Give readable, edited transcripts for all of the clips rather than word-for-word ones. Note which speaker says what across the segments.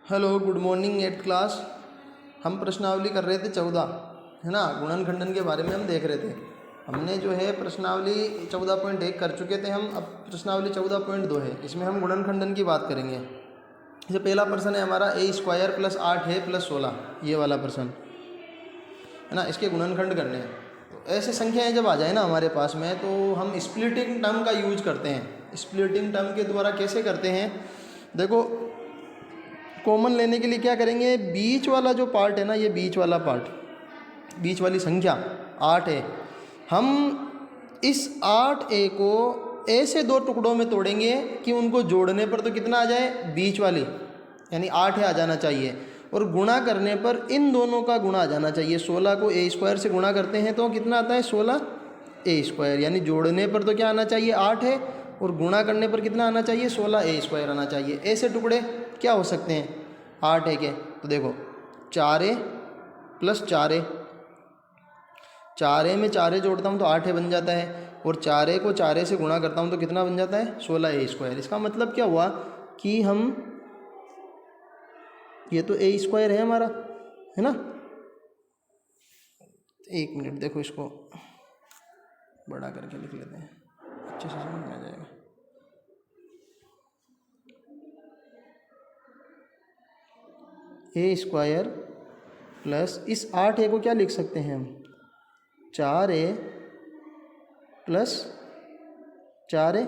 Speaker 1: Hello, good morning eight class. हम प्रश्नावली कर रहे थे 14, है ना। गुणन खंडन के बारे में हम देख रहे थे। हमने जो है प्रश्नावली 14.1 कर चुके थे हम। अब प्रश्नावली 14.2 है, इसमें हम गुणन खंडन की बात करेंगे। जैसे पहला प्रश्न है हमारा a² + 8 है + 16, ये वाला प्रश्न है ना। इसके गुणनखंड करने हैं। तो ऐसे संख्याएं जब आ जाए ना हमारे पास में, तो हम स्प्लिटिंग टर्म का यूज करते हैं। स्प्लिटिंग टर्म के द्वारा कैसे करते हैं, देखो। कॉमन लेने के लिए क्या करेंगे, बीच वाला जो पार्ट है ना, ये बीच वाला पार्ट, बीच वाली संख्या 8 है। हम इस 8a को ऐसे दो टुकड़ों में तोड़ेंगे कि उनको जोड़ने पर तो कितना आ जाए, बीच वाली यानी 8 आ जाना चाहिए, और गुणा करने पर इन दोनों का गुणा आ जाना चाहिए। 16 को a² से गुणा करते हैं तो कितना आता है, 16a², यानी जोड़ने पर तो क्या आना चाहिए, 8 है, और गुणा करने पर कितना आना चाहिए, 16a² आना चाहिए। ऐसे टुकड़े क्या हो सकते हैं 8a के, तो देखो 4a + 4a, 4a में 4a जोड़ता हूँ तो 8a बन जाता है, और 4a को 4a से गुणा करता हूँ तो कितना बन जाता है, 16a²। इसका मतलब क्या हुआ कि हम, ये तो a² है हमारा, है ना। एक मिनट, देखो इसको बड़ा करके लिख लेते हैं, अच्छे से समझ में आ जाएगा। a² प्लस इस 8a को क्या लिख सकते हैं हम, 4a + 4a,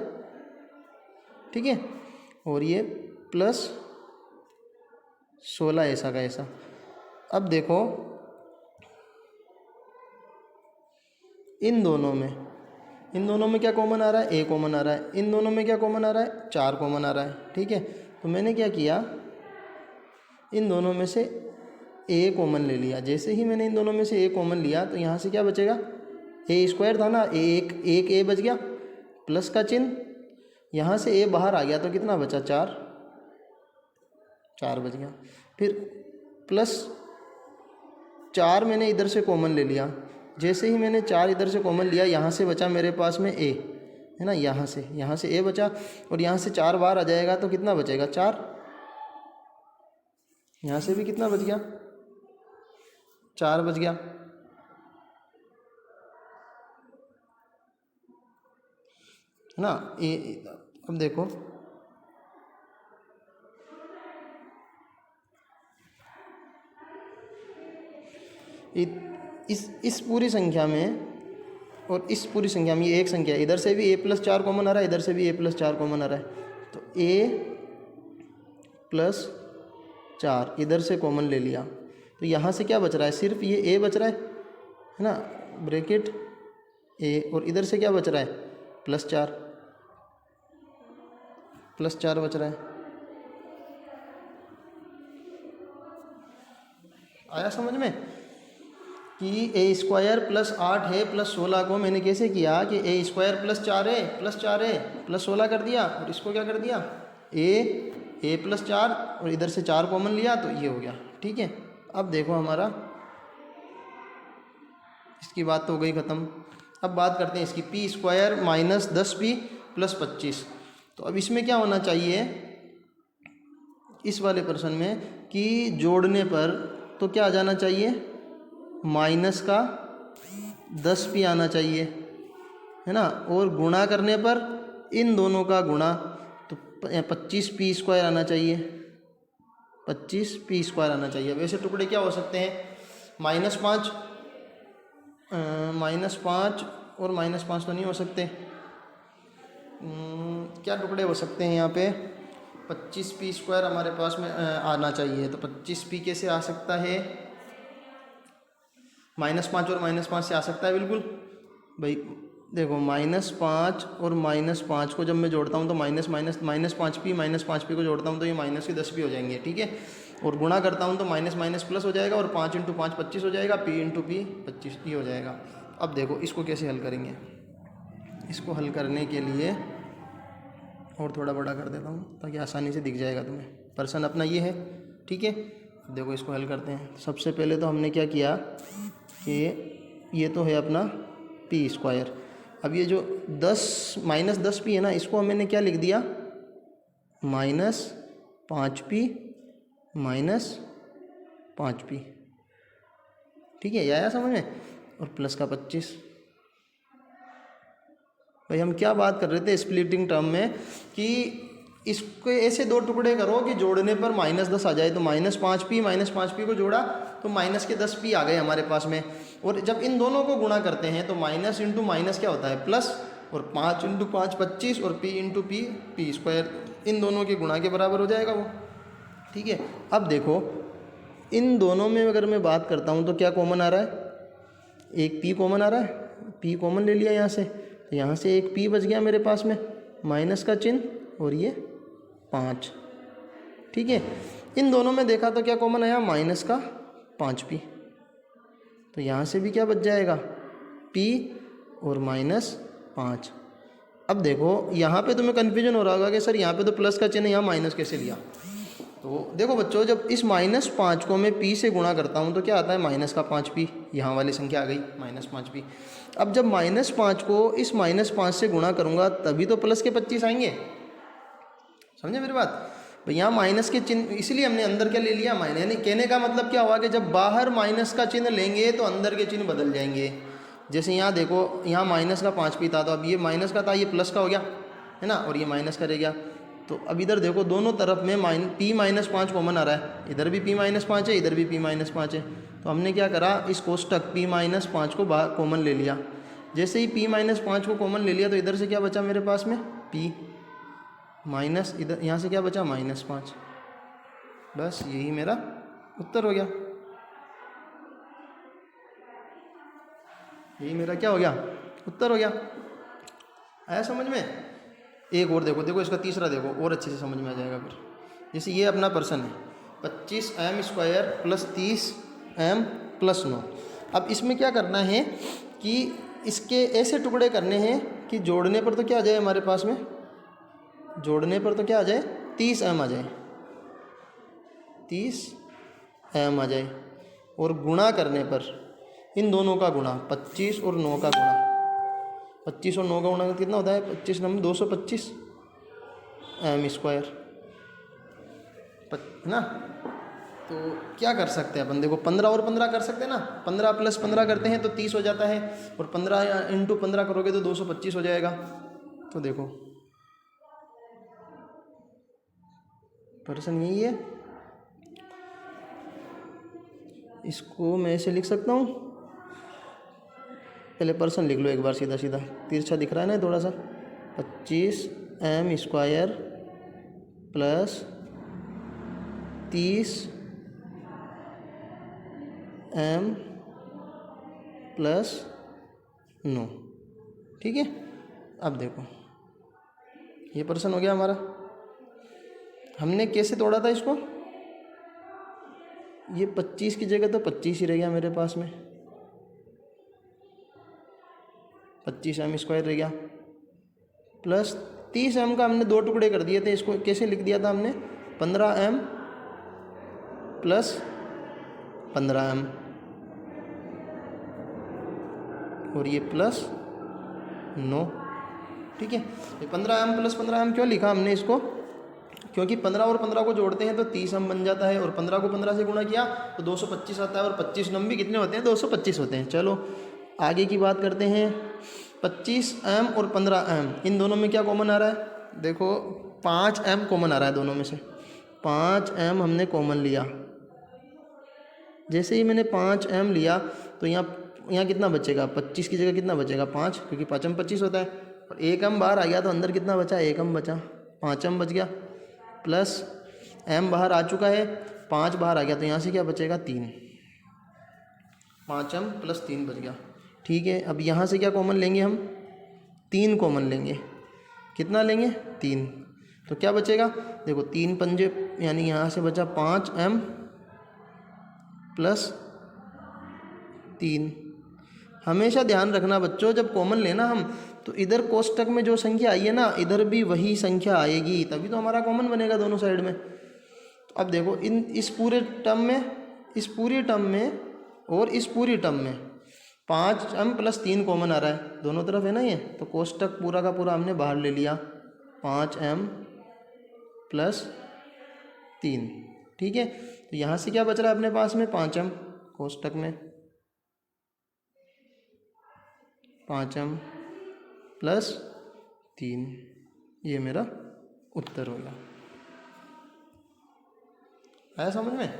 Speaker 1: ठीक है, और ये प्लस 16 ऐसा का ऐसा। अब देखो इन दोनों में क्या कॉमन आ रहा है, a कॉमन आ रहा है। इन दोनों में क्या कॉमन आ रहा है, 4 कॉमन आ रहा है, ठीक है। तो मैंने क्या किया, इन दोनों में से a कॉमन ले लिया। जैसे ही मैंने इन दोनों में से a कॉमन लिया तो यहाँ से क्या बचेगा, a² था ना, एक a बच गया, प्लस का चिन्ह, यहाँ से a बाहर आ गया तो कितना बचा, 4 बच गया। फिर प्लस 4 मैंने इधर से कॉमन ले लिया। जैसे ही मैंने 4 इधर से कॉमन लिया, यहाँ से बचा मेरे पास में a, है ना, यहाँ से a बचा, और यहाँ से 4 बाहर आ जाएगा तो कितना बचेगा, 4। यहाँ से भी कितना बच गया, 4 बच गया, है ना। अब देखो इस पूरी संख्या में और इस पूरी संख्या में, ये एक संख्या है, इधर से भी a + 4 कॉमन आ रहा है, इधर से भी a + 4 कॉमन आ रहा है, तो a + 4 इधर से कॉमन ले लिया, तो यहाँ से क्या बच रहा है, सिर्फ ये a बच रहा है ना, ब्रैकेट a, और इधर से क्या बच रहा है, +4 बच रहा है। आया समझ में कि a² + 8 है + 16 को मैंने कैसे किया कि a² + 4a + 16 कर दिया, और इसको क्या कर दिया, a + 4, और इधर से 4 कॉमन लिया तो ये हो गया, ठीक है। अब देखो हमारा, इसकी बात तो हो गई ख़त्म। अब बात करते हैं इसकी, p² - 10p + 25। तो अब इसमें क्या होना चाहिए, इस वाले प्रश्न में, कि जोड़ने पर तो क्या आ जाना चाहिए, -10p आना चाहिए, है ना, और गुणा करने पर इन दोनों का गुणा, तो 25p² आना चाहिए, 25p² आना चाहिए। वैसे टुकड़े क्या हो सकते हैं, -5 और -5 तो नहीं हो सकते। क्या टुकड़े हो सकते हैं यहाँ पे, 25p² हमारे पास में आना चाहिए, तो 25p कैसे आ सकता है, -5 और -5 से आ सकता है, बिल्कुल भाई। देखो -5 और -5 को जब मैं जोड़ता हूँ तो -5p को जोड़ता हूँ तो ये -10p हो जाएंगे, ठीक है। और गुणा करता हूँ तो माइनस प्लस हो जाएगा, और 5 × 5 25 हो जाएगा, p × p 25 हो जाएगा। अब देखो इसको कैसे हल करेंगे, इसको हल करने के लिए और थोड़ा बड़ा कर देता हूँ ताकि आसानी से दिख जाएगा तुम्हें। प्रश्न अपना ये है, ठीक है। अब देखो इसको हल करते हैं। सबसे पहले तो हमने क्या किया कि ये तो है अपना p²। अब ये जो -10p है ना, इसको मैंने क्या लिख दिया, -5p -5p, ठीक है, ये आया समझ में। और प्लस का 25। भाई हम क्या बात कर रहे थे स्प्लिटिंग टर्म में कि इसको ऐसे दो टुकड़े करो कि जोड़ने पर -10 आ जाए। तो -5p को जोड़ा तो माइनस के 10p आ गए हमारे पास में। और जब इन दोनों को गुणा करते हैं तो माइनस इंटू माइनस क्या होता है प्लस, और 5 × 5 25 और p × p स्क्वायर, इन दोनों के गुणा के बराबर हो जाएगा वो, ठीक है। अब देखो इन दोनों में अगर मैं बात करता हूँ तो क्या कॉमन आ रहा है, एक p कॉमन आ रहा है, p कॉमन ले लिया यहाँ से, तो यहाँ से एक p बच गया मेरे पास में, माइनस का चिन्ह और ये 5, ठीक है। इन दोनों में देखा तो क्या कॉमन आया, माइनस का 5p, तो यहाँ से भी क्या बच जाएगा p और -5। अब देखो यहाँ पे तुम्हें कन्फ्यूजन हो रहा होगा कि सर यहाँ पे तो प्लस का चिन्ह, यहाँ माइनस कैसे लिया। तो देखो बच्चों, जब इस -5 को मैं p से गुणा करता हूँ तो क्या आता है, माइनस का 5p, यहाँ वाली संख्या आ गई -5p। अब जब -5 को इस -5 से गुणा करूँगा तभी तो प्लस के 25 आएंगे, समझे मेरी बात। तो यहाँ माइनस के चिन्ह इसलिए हमने अंदर क्या ले लिया, माइनस, यानी कहने का मतलब क्या हुआ कि जब बाहर माइनस का चिन्ह लेंगे तो अंदर के चिन्ह बदल जाएंगे। जैसे यहाँ देखो, यहाँ माइनस का 5p था, तो अब ये माइनस का था, ये प्लस का हो गया है ना, और ये माइनस का रह गया। तो अब इधर देखो दोनों तरफ में p -5 कॉमन आ रहा है, इधर भी p -5 है, इधर भी p -5 है। तो हमने क्या करा, इस कोष्टक p -5 को बाहर कॉमन ले लिया। जैसे ही p -5 को कॉमन ले लिया तो इधर से क्या बचा मेरे पास में, p माइनस, इधर यहाँ से क्या बचा, -5। बस यही मेरा उत्तर हो गया, यही मेरा क्या हो गया, उत्तर हो गया। आया समझ में। एक और देखो इसका तीसरा देखो, और अच्छे से समझ में आ जाएगा फिर। जैसे ये अपना प्रश्न है 25m² + 30m + 9। अब इसमें क्या करना है कि इसके ऐसे टुकड़े करने हैं कि जोड़ने पर तो क्या आ जाए हमारे पास में, जोड़ने पर तो क्या आ जाए, 30m आ जाए, 30m आ जाए। और गुणा करने पर इन दोनों का गुणा, 25 और 9 का गुणा, 25 और 9 का गुणा कितना होता है, 25 नंबर 225 m², है ना। तो क्या कर सकते हैं अपन, देखो 15 और 15 कर सकते हैं ना, 15 + 15 करते हैं तो 30 हो जाता है, और 15 × 15 करोगे तो 225 हो जाएगा। तो देखो प्रश्न यही है, इसको मैं ऐसे लिख सकता हूँ, पहले प्रश्न लिख लो एक बार सीधा सीधा, तिरछा दिख रहा है ना थोड़ा सा, 25m² + 30m + 9, ठीक है। अब देखो ये प्रश्न हो गया हमारा। हमने कैसे तोड़ा था इसको, ये 25 की जगह तो 25 ही रह गया मेरे पास में, 25m² रह गया, प्लस 30m का हमने 2 टुकड़े कर दिए थे। इसको कैसे लिख दिया था हमने, 15m + 15m, और ये +9, ठीक है। ये 15m + 15m क्यों लिखा हमने इसको, क्योंकि 15 और 15 को जोड़ते हैं तो 30m बन जाता है, और 15 को 15 से गुणा किया तो 225 आता है, और 25 नम भी कितने होते हैं, 225 होते हैं। चलो आगे की बात करते हैं। 25m और 15m, इन दोनों में क्या कॉमन आ रहा है, देखो 5m कॉमन आ रहा है दोनों में से, 5m हमने कॉमन लिया। जैसे ही मैंने 5m लिया तो यहाँ कितना बचेगा, 25 की जगह कितना बचेगा, 5, क्योंकि 5m 25 होता है, और 1m बाहर आ गया तो अंदर कितना बचा, 1m बचा, 5m बच गया, प्लस m बाहर आ चुका है, 5 बाहर आ गया, तो यहाँ से क्या बचेगा, 3, 5m + 3 बच गया, ठीक है। अब यहाँ से क्या कॉमन लेंगे हम, 3 कॉमन लेंगे, कितना लेंगे, 3, तो क्या बचेगा, देखो 3 पंजे, यानी यहाँ से बचा 5m + 3। हमेशा ध्यान रखना बच्चों, जब कॉमन लेना हम तो इधर कोष्टक में जो संख्या आई है ना, इधर भी वही संख्या आएगी, तभी तो हमारा कॉमन बनेगा दोनों साइड में। तो अब देखो इस पूरे टर्म में, इस पूरी टर्म में और इस पूरी टर्म में 5m + 3 कॉमन आ रहा है दोनों तरफ, है ना ये, तो कोष्टक पूरा का पूरा हमने बाहर ले लिया, 5m + 3, ठीक है। तो यहाँ से क्या बच रहा है अपने पास में 5m कोष्टक में 5m प्लस 3, ये मेरा उत्तर होगा। आया समझ में?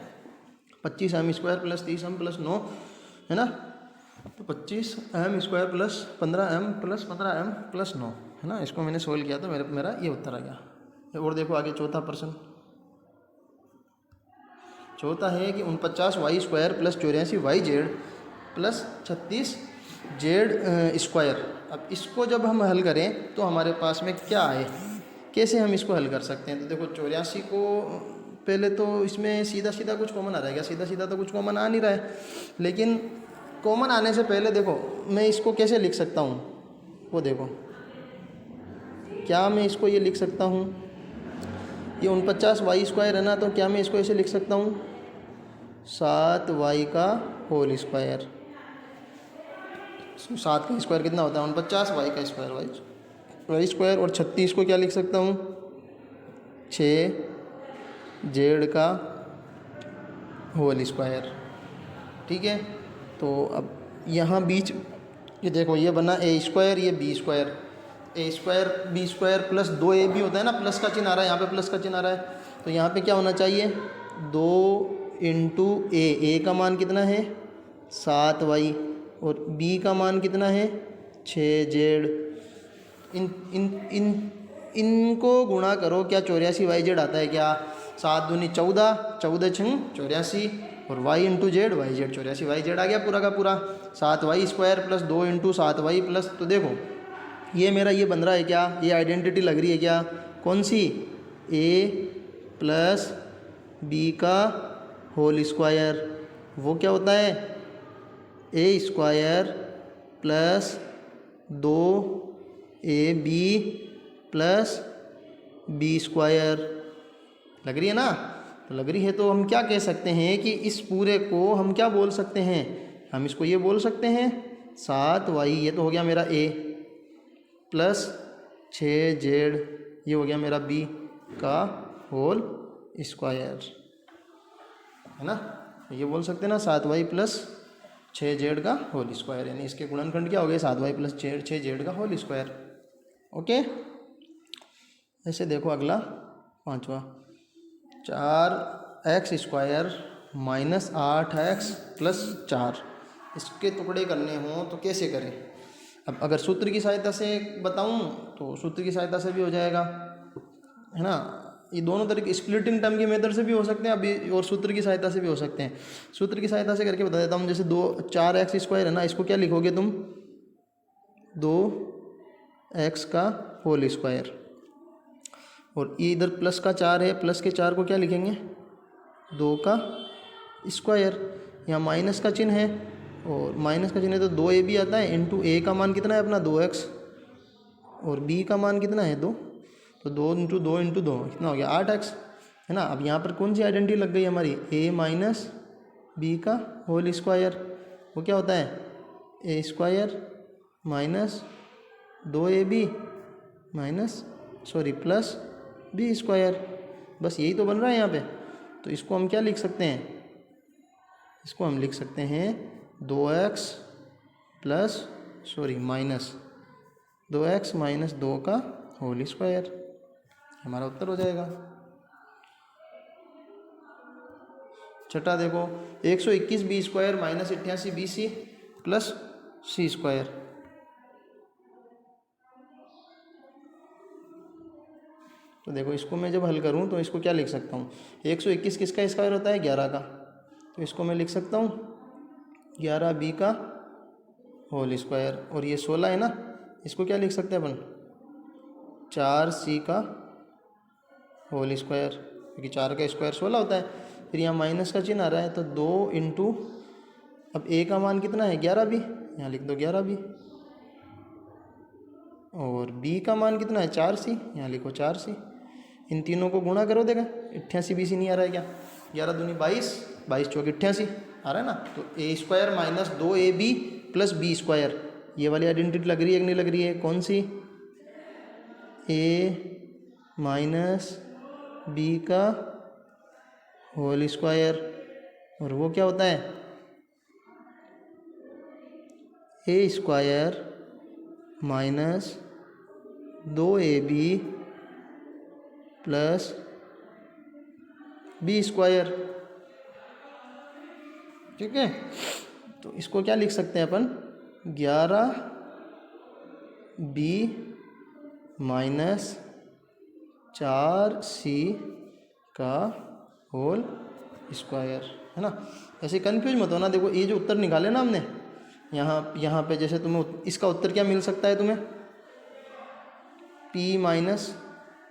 Speaker 1: 25m² प्लस 30m प्लस 9 है ना, तो 25m² plus 15m plus 15m plus 9 है ना। इसको मैंने सोल्व किया तो मेरा ये उत्तर आ गया। और देखो आगे चौथा प्रश्न, चौथा है कि 49y² plus 84yz plus 36z²। अब इसको जब हम हल करें तो हमारे पास में क्या आए, कैसे हम इसको हल कर सकते हैं। तो देखो 84 को पहले तो इसमें सीधा सीधा कुछ कॉमन आ रहेगा, सीधा सीधा तो कुछ कॉमन आ नहीं रहा है, लेकिन कॉमन आने से पहले देखो मैं इसको कैसे लिख सकता हूँ, वो देखो क्या मैं इसको ये लिख सकता हूँ, ये 49y² है ना, तो क्या मैं इसको ऐसे लिख सकता हूँ 7y का होल स्क्वायर। 7 का स्क्वायर कितना होता है 49, y का स्क्वायर y², और 36 को क्या लिख सकता हूँ 6z का होल स्क्वायर। ठीक है, तो अब यहाँ बीच ये देखो ये बना a², ये b², a² b² plus 2ab होता है ना, प्लस का चिन्ह आ रहा है यहाँ पे, प्लस का चिन्ह आ रहा है, तो यहाँ पे क्या होना चाहिए 2 इंटू a का मान कितना है 7y और b का मान कितना है 6z। इनको गुणा करो, क्या 84yz आता है क्या, 7 दूनी 14, 14 छंग 84 और y into z y z 84yz आ गया पूरा का पूरा। 7y² plus 2 into 7y plus, तो देखो ये मेरा ये बन रहा है क्या, ये आइडेंटिटी लग रही है क्या, कौन सी a प्लस b का होल स्क्वायर, वो क्या होता है a² plus 2ab plus b²। लग रही है ना, तो लग रही है, तो हम क्या कह सकते हैं कि इस पूरे को हम क्या बोल सकते हैं, हम इसको ये बोल सकते हैं 7y, ये तो हो गया मेरा a प्लस 6z, ये हो गया मेरा b का होल स्क्वायर, है ना। ये बोल सकते हैं ना 7y प्लस 6z का होल स्क्वायर, यानी इसके गुणनखंड क्या हो गए 7y प्लस 6z का होल स्क्वायर। ओके, ऐसे देखो अगला पांचवा, 4x² माइनस 8x प्लस 4, इसके टुकड़े करने हों तो कैसे करें। अब अगर सूत्र की सहायता से बताऊं तो सूत्र की सहायता से भी हो जाएगा, है ना। ये दोनों तरीके स्प्लिटिंग टर्म की मेथड से भी हो सकते हैं अभी, और सूत्र की सहायता से भी हो सकते हैं। सूत्र की सहायता से करके बता देता हूँ, जैसे 4x² है ना, इसको क्या लिखोगे तुम 2x का होल स्क्वायर, और ये इधर प्लस का 4 है, प्लस के 4 को क्या लिखेंगे 2 का स्क्वायर। यहाँ माइनस का चिन्ह है, और माइनस का चिन्ह है तो 2ab आता है, इंटू a का मान कितना है अपना 2x, और b का मान कितना है 2, तो 2 इंटू 2 इंटू 2 कितना हो गया 8x, है ना। अब यहाँ पर कौन सी आइडेंटिटी लग गई हमारी, a माइनस b का होल स्क्वायर, वो क्या होता है a² minus 2ab minus plus b², बस यही तो बन रहा है यहाँ पे। तो इसको हम क्या लिख सकते हैं, इसको हम लिख सकते हैं 2x plus minus 2x minus 2 का होल स्क्वायर, हमारा उत्तर हो जाएगा। छठा देखो 121b² minus 88bc plus c², तो देखो इसको मैं जब हल करूं तो इसको क्या लिख सकता हूं, 121 किसका स्क्वायर होता है 11 का, तो इसको मैं लिख सकता हूं 11b का होल स्क्वायर, और ये 16 है ना, इसको क्या लिख सकते हैं अपन 4c का होल स्क्वायर, क्योंकि 4 का स्क्वायर 16 होता है। फिर यहाँ माइनस का चिन्ह आ रहा है, तो 2 इंटू, अब a का मान कितना है 11b, यहाँ लिख दो 11b, और b का मान कितना है 4c, यहाँ लिखो 4c। इन तीनों को गुणा करो, देखा 88bc नहीं आ रहा है क्या, 11 दूनी 22, 22 चौक 88 आ रहा है ना। तो a² minus 2ab plus b², ये वाली आइडेंटिटी लग रही है कि नहीं लग रही है, कौन सी a माइनस b का होल स्क्वायर, और वो क्या होता है A square minus 2ab plus B square. ठीक है, तो इसको क्या लिख सकते हैं अपन, 11b माइनस 4c का होल स्क्वायर, है ना। ऐसे कंफ्यूज मत होना। देखो ये जो उत्तर निकाले ना हमने यहाँ पे, जैसे तुम्हें इसका उत्तर क्या मिल सकता है तुम्हें, p माइनस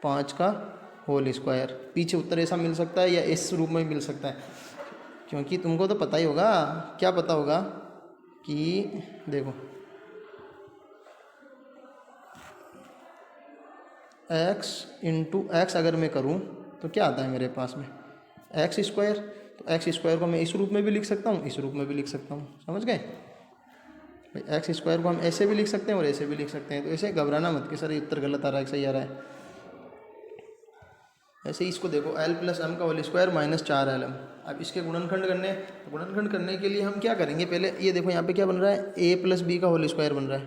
Speaker 1: 5 का होल स्क्वायर। पीछे उत्तर ऐसा मिल सकता है या इस रूप में मिल सकता है, क्योंकि तुमको तो पता ही होगा, क्या पता होगा कि देखो x इंटू एक्स अगर मैं करूँ तो क्या आता है मेरे पास में, एक्स स्क्वायर। तो एक्स स्क्वायर को मैं इस रूप में भी लिख सकता हूँ, इस रूप में भी लिख सकता हूँ, समझ गए भाई। एक्स स्क्वायर को हम ऐसे भी लिख सकते हैं और ऐसे भी लिख सकते हैं। तो ऐसे घबराना मत कि सर ये उत्तर गलत आ रहा है, सही आ रहा है। ऐसे ही इसको देखो, l प्लस एम का होल स्क्वायर माइनस 4lm। अब इसके गुणनखंड करने, तो गुणनखंड करने के लिए हम क्या करेंगे, पहले ये देखो यहाँ पे क्या बन रहा है, a प्लस बी का होल स्क्वायर बन रहा है,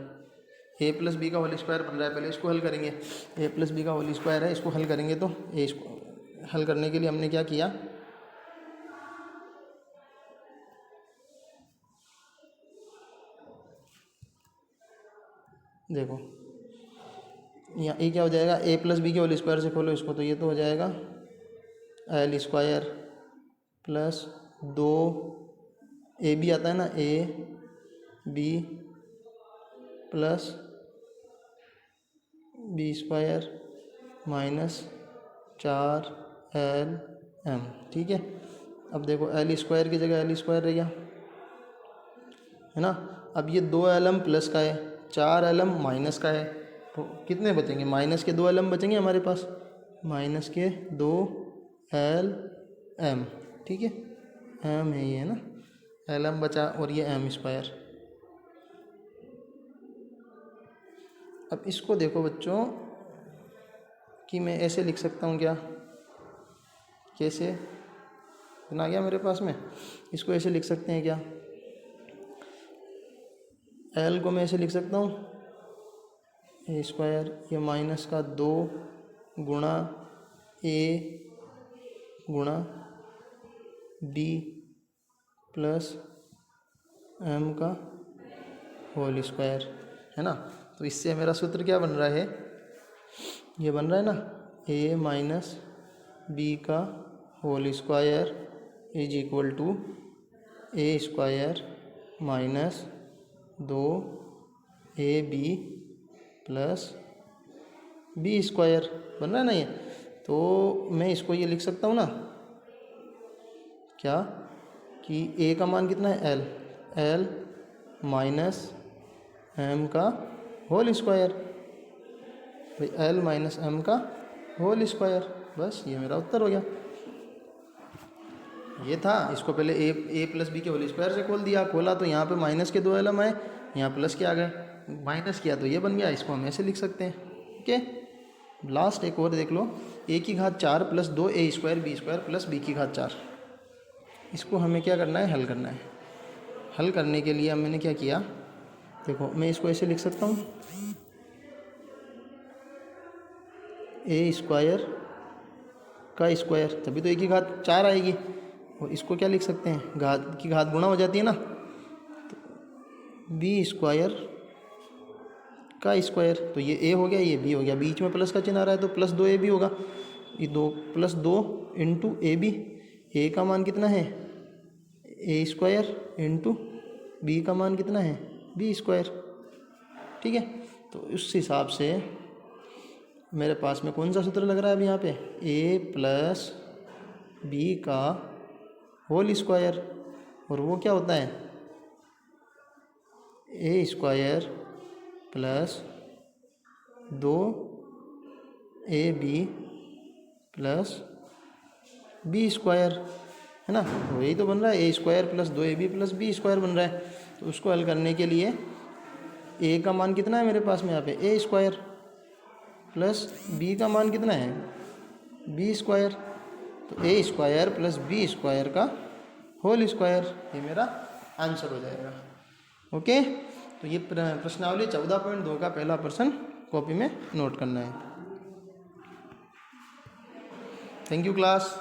Speaker 1: a प्लस बी का होल स्क्वायर बन रहा है। पहले इसको हल करेंगे, a प्लस बी का होल स्क्वायर है, इसको हल करेंगे। तो ए इसको हल करने के लिए हमने क्या किया, देखो यहाँ ए क्या हो जाएगा, a प्लस बी के होल स्क्वायर से खोलो इसको, तो ये तो हो जाएगा l स्क्वायर प्लस 2ab आता है ना, a b plus B square minus 4lm। ठीक है, अब देखो l स्क्वायर की जगह l स्क्वायर रह गया, है ना। अब ये 2lm प्लस का है, 4lm माइनस का है, तो कितने बचेंगे, माइनस के 2lm बचेंगे हमारे पास, माइनस के 2lm। ठीक है, m है ये ना, lm बचा और ये m स्क्वायर। अब इसको देखो बच्चों कि मैं ऐसे लिख सकता हूँ क्या, कैसे बना गया मेरे पास में, इसको ऐसे लिख सकते हैं क्या, l को मैं ऐसे लिख सकता हूँ ए स्क्वायर, ये माइनस का 2 गुणा a गुणा b प्लस m का होल स्क्वायर, है ना। तो इससे मेरा सूत्र क्या बन रहा है, ये बन रहा है ना, a माइनस बी का whole square is equal to a square minus 2ab plus B square बन रहा है ना ये। तो मैं इसको ये लिख सकता हूँ ना क्या, कि a का मान कितना है, l माइनस m का होल स्क्वायर, भाई l माइनस m का होल स्क्वायर। बस ये मेरा उत्तर हो गया। ये था, इसको पहले a प्लस बी के होल स्क्वायर से खोल दिया, खोला तो यहाँ पे माइनस के 2lm आए, यहाँ प्लस के आ गए, माइनस किया तो ये बन गया। इसको हम ऐसे लिख सकते हैं। ओके, लास्ट एक और देख लो, a की घात 4 plus 2a square b square plus b की घात 4। इसको हमें क्या करना है, हल करना है। हल करने के लिए मैंने क्या किया, देखो मैं इसको ऐसे लिख सकता हूँ, a स्क्वायर का स्क्वायर, तभी तो a की घात 4 आएगी। और इसको क्या लिख सकते हैं, घात की घात गुणा हो जाती है ना, तो बी स्क्वायर का स्क्वायर, तो ये a हो गया, ये b हो गया, बीच में प्लस का चिन्ह आ रहा है तो प्लस 2ab होगा। ये 2 प्लस 2 इंटू ab, a का मान कितना है a स्क्वायर इंटू b का मान कितना है b स्क्वायर। ठीक है, तो उस हिसाब से मेरे पास में कौन सा सूत्र लग रहा है अभी यहाँ पे, a प्लस बी का होल स्क्वायर, और वो क्या होता है a square plus 2ab plus B square, है ना। वही तो बन रहा है, a square plus 2ab plus B square बन रहा है। तो उसको हल करने के लिए a का मान कितना है मेरे पास में यहाँ पे, a स्क्वायर प्लस b का मान कितना है b स्क्वायर। तो ए स्क्वायर प्लस बी स्क्वायर का होल स्क्वायर, ये मेरा आंसर हो जाएगा। ओके, तो ये प्रश्नावली 14.2 का पहला प्रश्न कॉपी में नोट करना है। Thank you class.